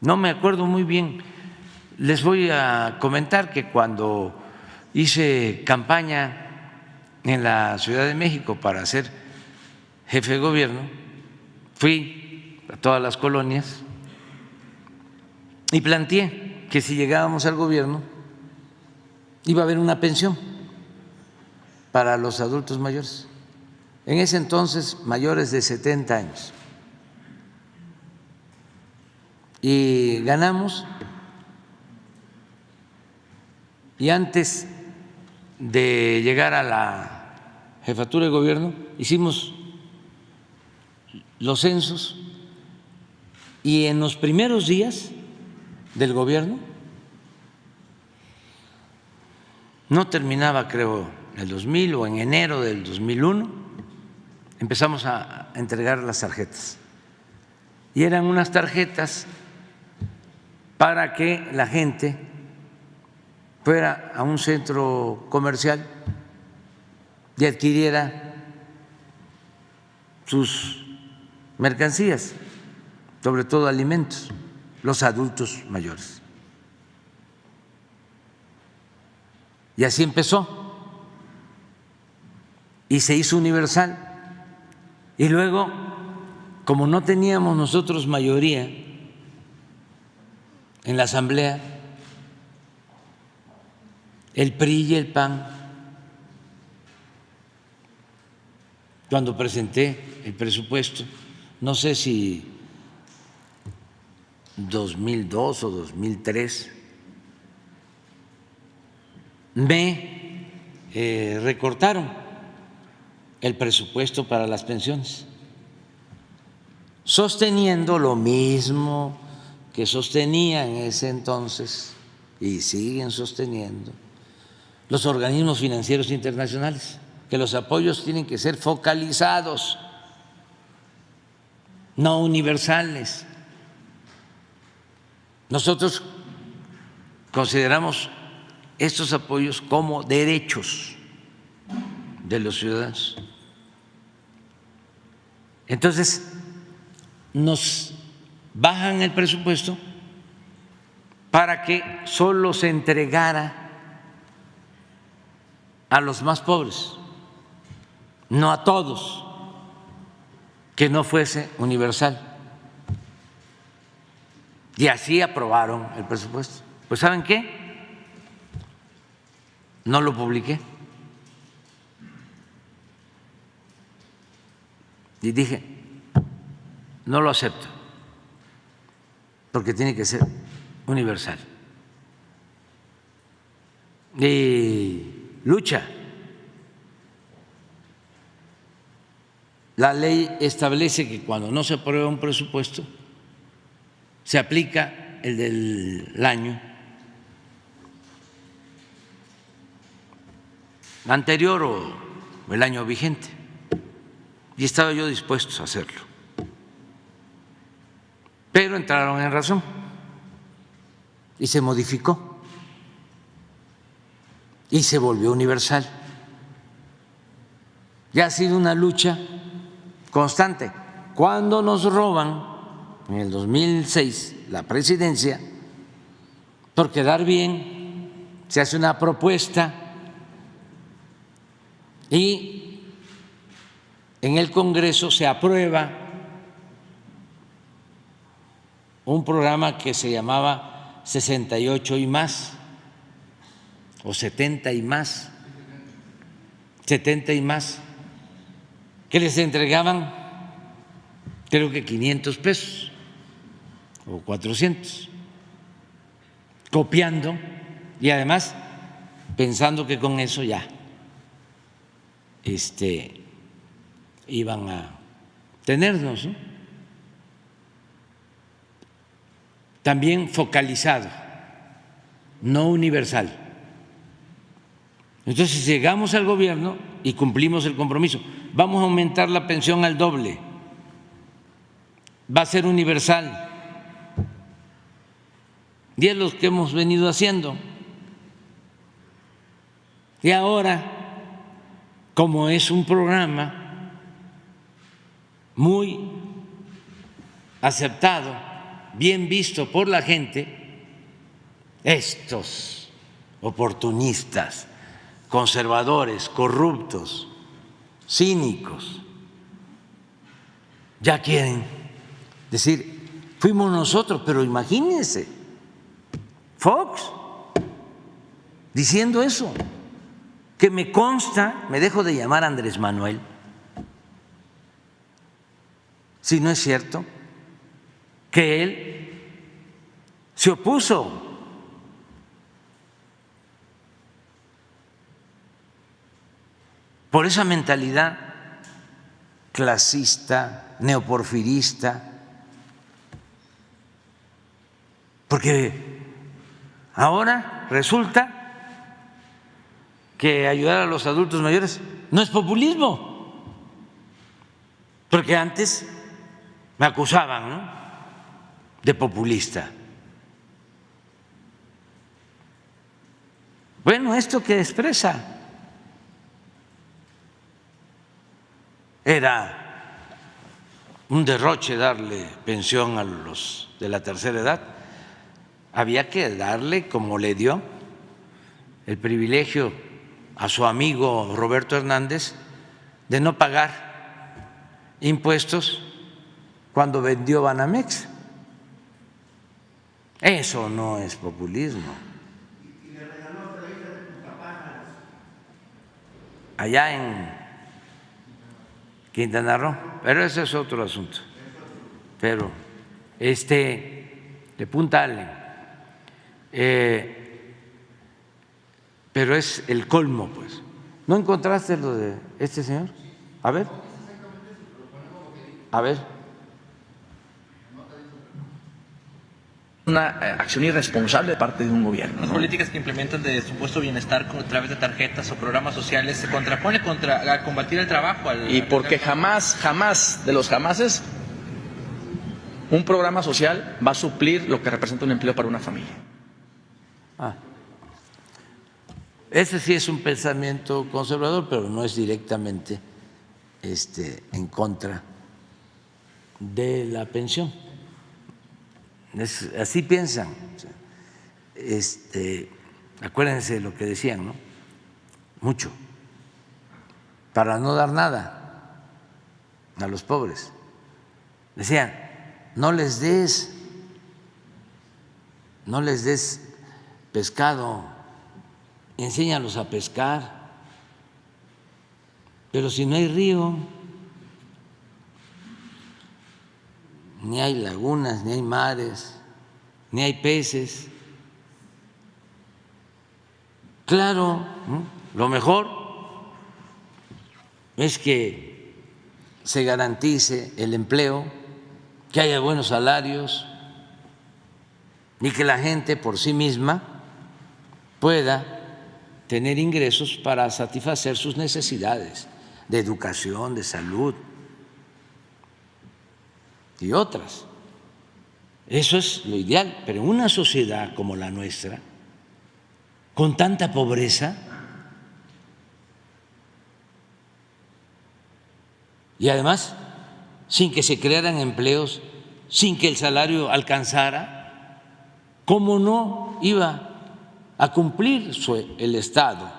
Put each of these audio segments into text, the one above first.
no me acuerdo muy bien. Les voy a comentar que cuando hice campaña en la Ciudad de México para ser jefe de gobierno, fui a todas las colonias y planteé que si llegábamos al gobierno iba a haber una pensión para los adultos mayores, en ese entonces mayores de 70 años. Y ganamos, y antes de llegar a la jefatura de gobierno hicimos los censos, y en los primeros días del gobierno, no terminaba creo el 2000 o en enero del 2001, empezamos a entregar las tarjetas, y eran unas tarjetas para que la gente fuera a un centro comercial y adquiriera sus mercancías, sobre todo alimentos, los adultos mayores. Y así empezó, y se hizo universal. Y luego, como no teníamos nosotros mayoría en la Asamblea, el PRI y el PAN, cuando presenté el presupuesto, no sé si 2002 o 2003, me recortaron el presupuesto para las pensiones, sosteniendo lo mismo que sostenía en ese entonces y siguen sosteniendo los organismos financieros internacionales, que los apoyos tienen que ser focalizados, no universales. Nosotros consideramos estos apoyos como derechos de los ciudadanos. Entonces, nos bajan el presupuesto para que solo se entregara a los más pobres, no a todos, que no fuese universal. Y así aprobaron el presupuesto. Pues ¿saben qué? No lo publiqué. Y dije, no lo acepto, porque tiene que ser universal. Y lucha. La ley establece que cuando no se aprueba un presupuesto, se aplica el del año anterior o el año vigente. Y estaba yo dispuesto a hacerlo. Pero entraron en razón y se modificó y se volvió universal. Y ha sido una lucha constante. Cuando nos roban en el 2006 la presidencia, por quedar bien, se hace una propuesta y en el Congreso se aprueba un programa que se llamaba 68 y más, o 70 y más, 70 y más, que les entregaban creo que 500 pesos o 400, copiando y además pensando que con eso ya iban a tenernos, ¿no? También focalizado, no universal. Entonces, si llegamos al gobierno y cumplimos el compromiso, vamos a aumentar la pensión al doble, va a ser universal, y es lo que hemos venido haciendo. Y ahora, como es un programa muy aceptado bien visto por la gente, estos oportunistas, conservadores, corruptos, cínicos, ya quieren decir, fuimos nosotros, pero imagínense, Fox diciendo eso, que me consta, me dejo de llamar Andrés Manuel, si no es cierto, que él se opuso por esa mentalidad clasista, neoporfirista, porque ahora resulta que ayudar a los adultos mayores no es populismo, porque antes me acusaban, ¿no?, de populista. Bueno, esto que expresa era un derroche darle pensión a los de la tercera edad. Había que darle, como le dio, el privilegio a su amigo Roberto Hernández de no pagar impuestos cuando vendió Banamex. Eso no es populismo. Allá en Quintana Roo, pero ese es otro asunto. Pero de Punta Allen, pero es el colmo, pues. ¿No encontraste lo de este señor? A ver. A ver. Una acción irresponsable de parte de un gobierno, Las ¿no? políticas que implementan de supuesto bienestar a través de tarjetas o programas sociales se contrapone a combatir el trabajo. Y porque jamás de los jamases un programa social va a suplir lo que representa un empleo para una familia. Ese sí es un pensamiento conservador, pero no es directamente en contra de la pensión. Así piensan. Acuérdense de lo que decían, ¿no? Mucho, para no dar nada a los pobres. Decían, no les des pescado, enséñalos a pescar, pero si no hay río, ni hay lagunas, ni hay mares, ni hay peces. Claro, ¿no?, lo mejor es que se garantice el empleo, que haya buenos salarios y que la gente por sí misma pueda tener ingresos para satisfacer sus necesidades de educación, de salud y otras. Eso es lo ideal, pero en una sociedad como la nuestra, con tanta pobreza y además sin que se crearan empleos, sin que el salario alcanzara, ¿cómo no iba a cumplir el Estado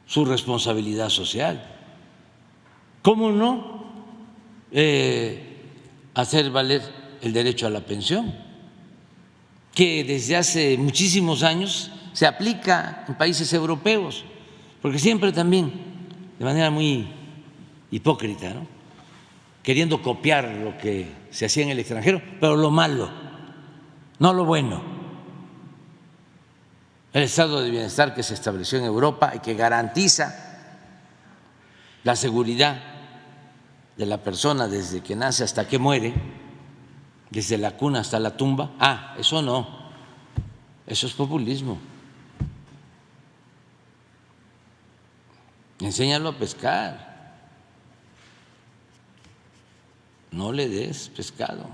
su responsabilidad social? ¿Cómo no hacer valer el derecho a la pensión, que desde hace muchísimos años se aplica en países europeos? Porque siempre también, de manera muy hipócrita, ¿no?, queriendo copiar lo que se hacía en el extranjero, pero lo malo, no lo bueno. El estado de bienestar que se estableció en Europa y que garantiza la seguridad de la persona desde que nace hasta que muere, desde la cuna hasta la tumba. Eso no, eso es populismo. Enséñalo a pescar, no le des pescado.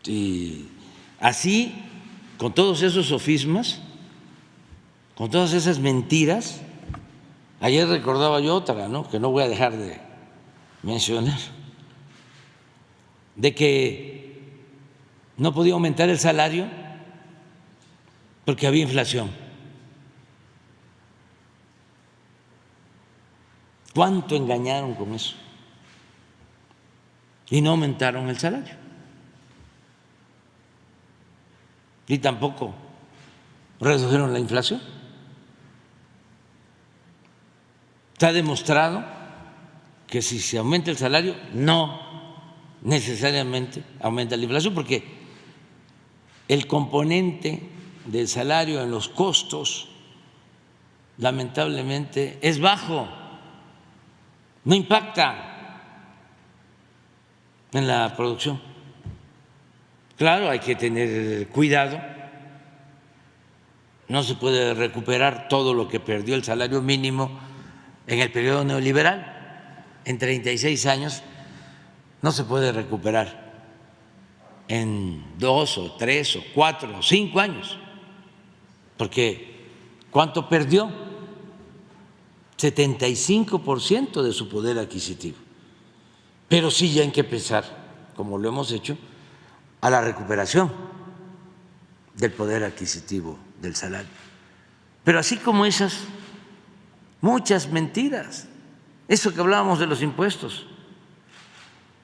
Y así, con todos esos sofismas, con todas esas mentiras. Ayer recordaba yo otra, ¿no?, que no voy a dejar de mencionar de que no podía aumentar el salario porque había inflación. ¿Cuánto engañaron con eso? Y no aumentaron el salario. Y tampoco redujeron la inflación. Está demostrado que si se aumenta el salario, no necesariamente aumenta la inflación, porque el componente del salario en los costos, lamentablemente, es bajo, no impacta en la producción. Claro, hay que tener cuidado, no se puede recuperar todo lo que perdió el salario mínimo en el periodo neoliberal. En 36 años no se puede recuperar en 2 o 3 o 4 o 5 años, porque ¿cuánto perdió? 75% de su poder adquisitivo. Pero sí ya hay que pensar, como lo hemos hecho, a la recuperación del poder adquisitivo del salario. Pero así como esas, muchas mentiras. Eso que hablábamos de los impuestos.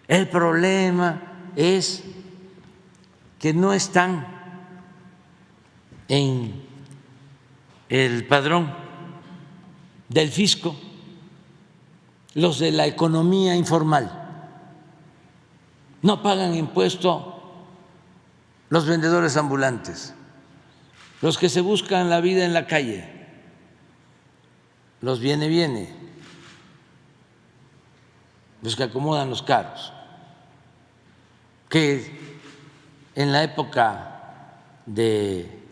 El problema es que no están en el padrón del fisco los de la economía informal. No pagan impuesto los vendedores ambulantes, los que se buscan la vida en la calle, los viene, los que acomodan los carros, que en la época de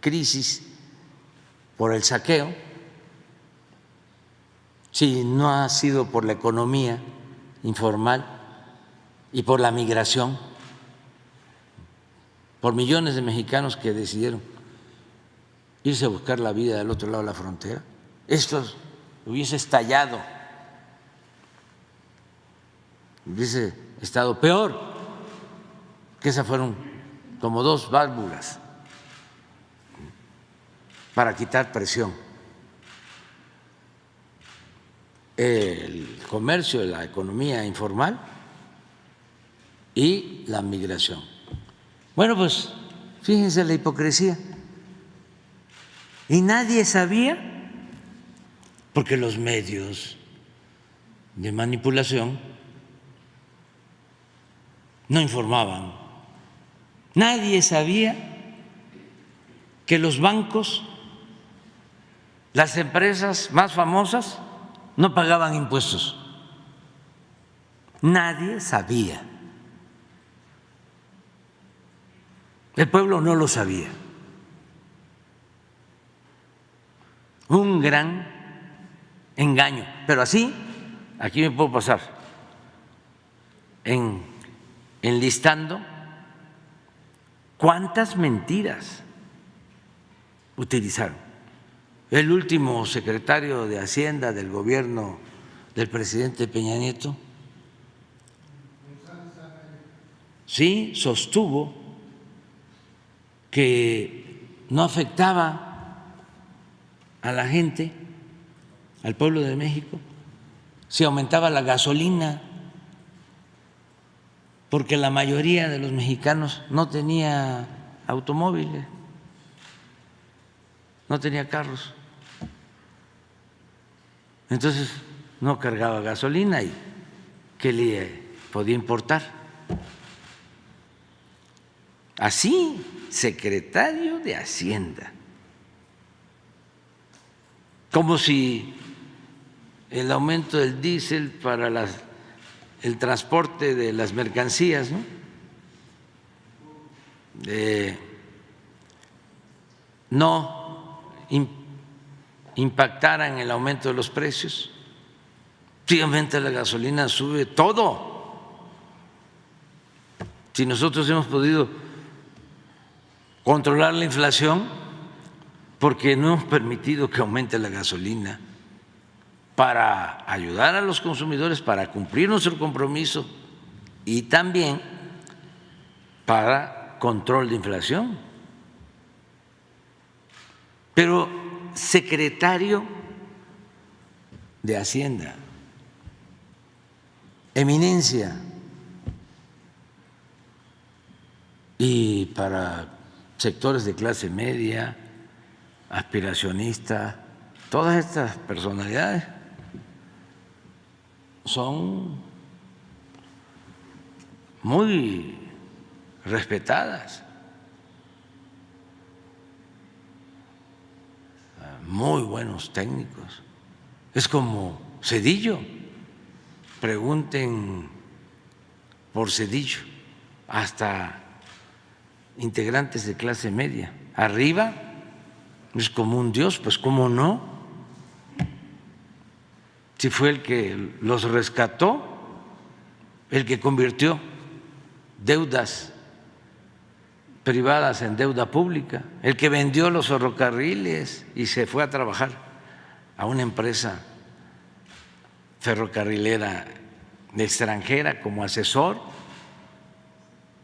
crisis por el saqueo, si no ha sido por la economía informal y por la migración, por millones de mexicanos que decidieron irse a buscar la vida del otro lado de la frontera, esto hubiese estallado, hubiese estado peor, que esas fueron como 2 válvulas para quitar presión. El comercio, la economía informal y la migración. Bueno, pues fíjense la hipocresía. Y nadie sabía, porque los medios de manipulación no informaban. Nadie sabía que los bancos, las empresas más famosas, no pagaban impuestos. Nadie sabía. El pueblo no lo sabía. Un gran engaño. Pero así, aquí me puedo pasar enlistando cuántas mentiras utilizaron. El último secretario de Hacienda del gobierno del presidente Peña Nieto, sí, sostuvo que no afectaba a la gente, al pueblo de México, si aumentaba la gasolina, porque la mayoría de los mexicanos no tenía automóviles, no tenía carros. Entonces no cargaba gasolina y ¿qué le podía importar? Así, secretario de Hacienda. Como si el aumento del diésel para el transporte de las mercancías, no impactara en el aumento de los precios. Si aumenta la gasolina, sube todo. Si nosotros hemos podido controlar la inflación porque no hemos permitido que aumente la gasolina, para ayudar a los consumidores, para cumplir nuestro compromiso y también para control de inflación. Pero secretario de Hacienda, eminencia, y para sectores de clase media, aspiracionistas, todas estas personalidades son muy respetadas, muy buenos técnicos. Es como Zedillo, pregunten por Zedillo, hasta integrantes de clase media. Arriba es como un dios, pues cómo no, si fue el que los rescató, el que convirtió deudas privadas en deuda pública, el que vendió los ferrocarriles y se fue a trabajar a una empresa ferrocarrilera extranjera como asesor.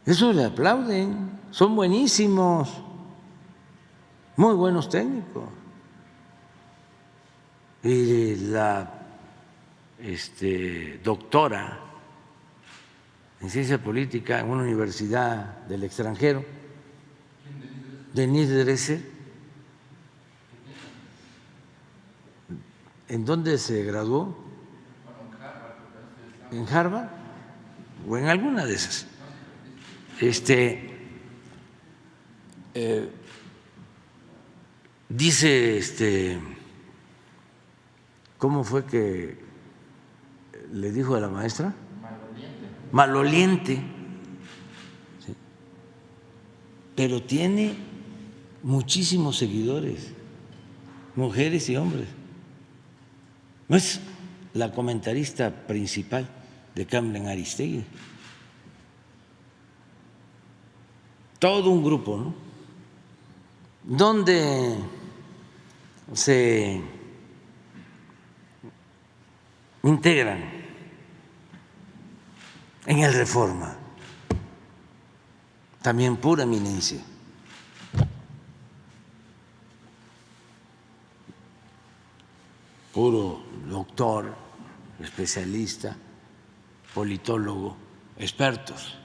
Eso le aplauden, son buenísimos, muy buenos técnicos. Y la doctora en ciencia política en una universidad del extranjero, Denise Dresser, ¿en dónde se graduó? ¿En Harvard? ¿O en alguna de esas? Dice, ¿cómo fue que le dijo a la maestra? Maloliente. Sí. Pero tiene muchísimos seguidores, mujeres y hombres. No es la comentarista principal de Carmen Aristegui. Todo un grupo, ¿no? Donde se integran en el Reforma, también pura eminencia. Puro doctor, especialista, politólogo, expertos.